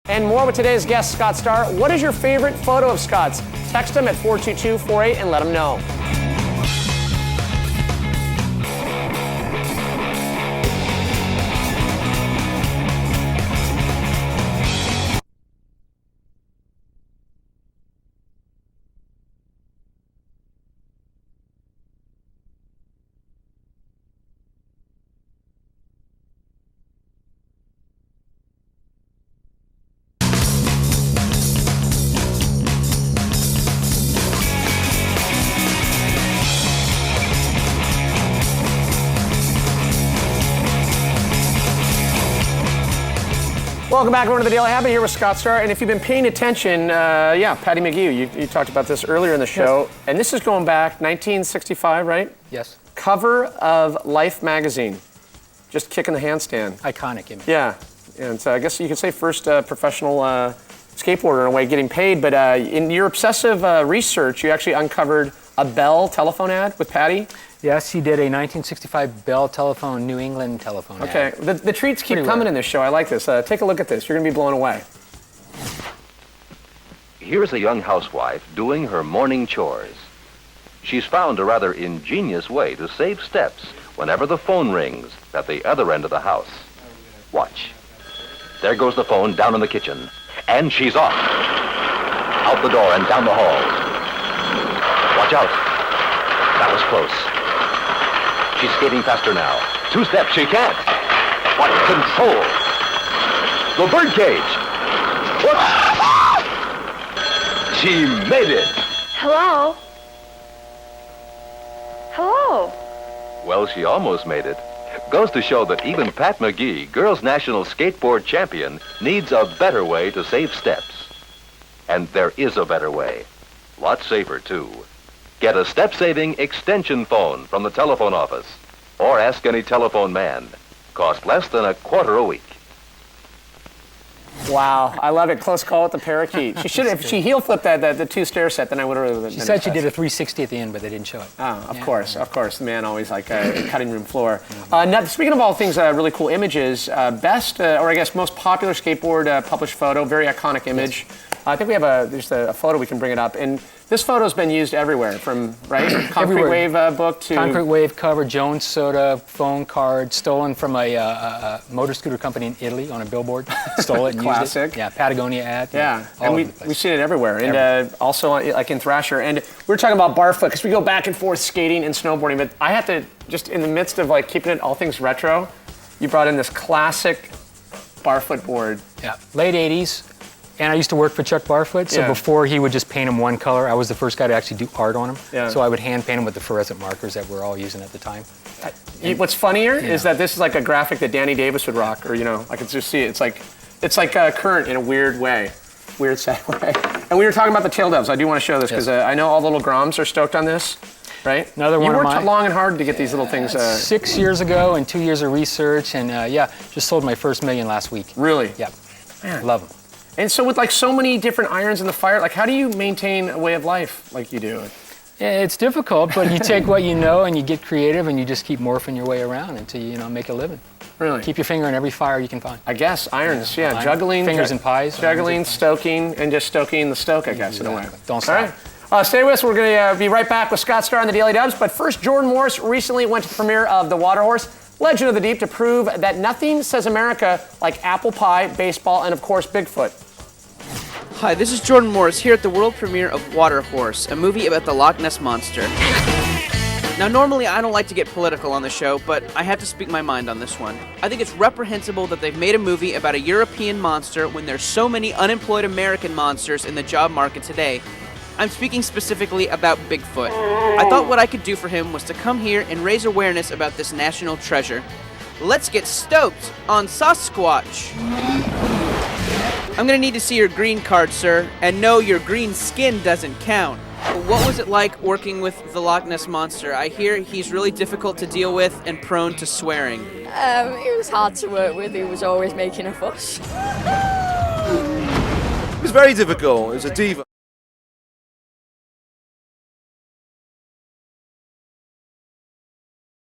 And more with today's guest, Scott Starr. What is your favorite photo of Scott's? Text him at 42248 and let him know. Welcome back over to the Daily Habit here with Scott Starr. And if you've been paying attention, Patty McGee, you talked about this earlier in the show. Yes. And this is going back 1965, right? Yes. Cover of Life magazine. Just kicking the handstand. Iconic image. Yeah. And so I guess you could say first professional skateboarder in a way getting paid. But in your obsessive research, you actually uncovered a Bell telephone ad with Patty. Yes, he did a 1965 Bell telephone, New England telephone ad. Okay, the treats keep coming in this show. I like this. Take a look at this. You're going to be blown away. Here's a young housewife doing her morning chores. She's found a rather ingenious way to save steps whenever the phone rings at the other end of the house. Watch. There goes the phone down in the kitchen, and she's off. Out the door and down the hall. Watch out. That was close. She's skating faster now. 2 steps, she can't. What control! The birdcage! What? She made it! Hello? Hello? Well, she almost made it. Goes to show that even Pat McGee, girls' national skateboard champion, needs a better way to save steps. And there is a better way. Lots safer, too. Get a step-saving extension phone from the telephone office. Or ask any telephone man. Cost less than $1/4 a week. Wow, I love it. Close call with the parakeet. She should have, if she heel flipped the 2-stair set, then I would have. She said she did a 360 at the end, but they didn't show it. Oh, of course. The man always like cutting room floor. Now, speaking of all things, really cool images, best, or I guess most popular skateboard published photo, very iconic image. Yes. I think we have there's a photo, we can bring it up. And this photo's been used everywhere, from, right? Concrete Wave book to... Concrete Wave cover, Jones Soda, phone card, stolen from a motor scooter company in Italy on a billboard. Stole it and Classic. Used it. Yeah, Patagonia ad. Yeah, and we've seen it everywhere. And also like in Thrasher. And we're talking about barfoot, because we go back and forth skating and snowboarding. But I had to, just in the midst of like keeping it all things retro, you brought in this classic barfoot board. Yeah, late 80s. And I used to work for Chuck Barfoot, so before he would just paint them one color, I was the first guy to actually do art on them. Yeah. So I would hand paint them with the fluorescent markers that we're all using at the time. What's funnier is that this is like a graphic that Danny Davis would rock, or I could just see it. It's like current in a weird way, sad way. And we were talking about the tail doves. I do want to show this because I know all the little Groms are stoked on this, right? Another one of mine. You worked long and hard to get these little things. 6 years ago and 2 years of research, and just sold my first $1 million last week. Really? Yeah. Man. Love them. And so with like so many different irons in the fire, like how do you maintain a way of life like you do? Yeah, it's difficult, but you take what you know and you get creative and you just keep morphing your way around until you make a living. Really? Keep your finger in every fire you can find. I guess, irons, juggling. Fingers and pies. Juggling, stoking, and just stoking the stoke, I guess, in a way. Don't stop. All right. Stay with us. We're going to be right back with Scott Starr and the Daily Dubs. But first, Jordan Morris recently went to the premiere of The Water Horse, Legend of the Deep, to prove that nothing says America like apple pie, baseball, and of course, Bigfoot. Hi, this is Jordan Morris here at the world premiere of Water Horse, a movie about the Loch Ness Monster. Now, normally I don't like to get political on the show, but I have to speak my mind on this one. I think it's reprehensible that they've made a movie about a European monster when there's so many unemployed American monsters in the job market today. I'm speaking specifically about Bigfoot. I thought what I could do for him was to come here and raise awareness about this national treasure. Let's get stoked on Sasquatch! I'm gonna need to see your green card, sir, and no, your green skin doesn't count. What was it like working with the Loch Ness Monster? I hear he's really difficult to deal with and prone to swearing. He was hard to work with. He was always making a fuss. It was very difficult. It was a diva.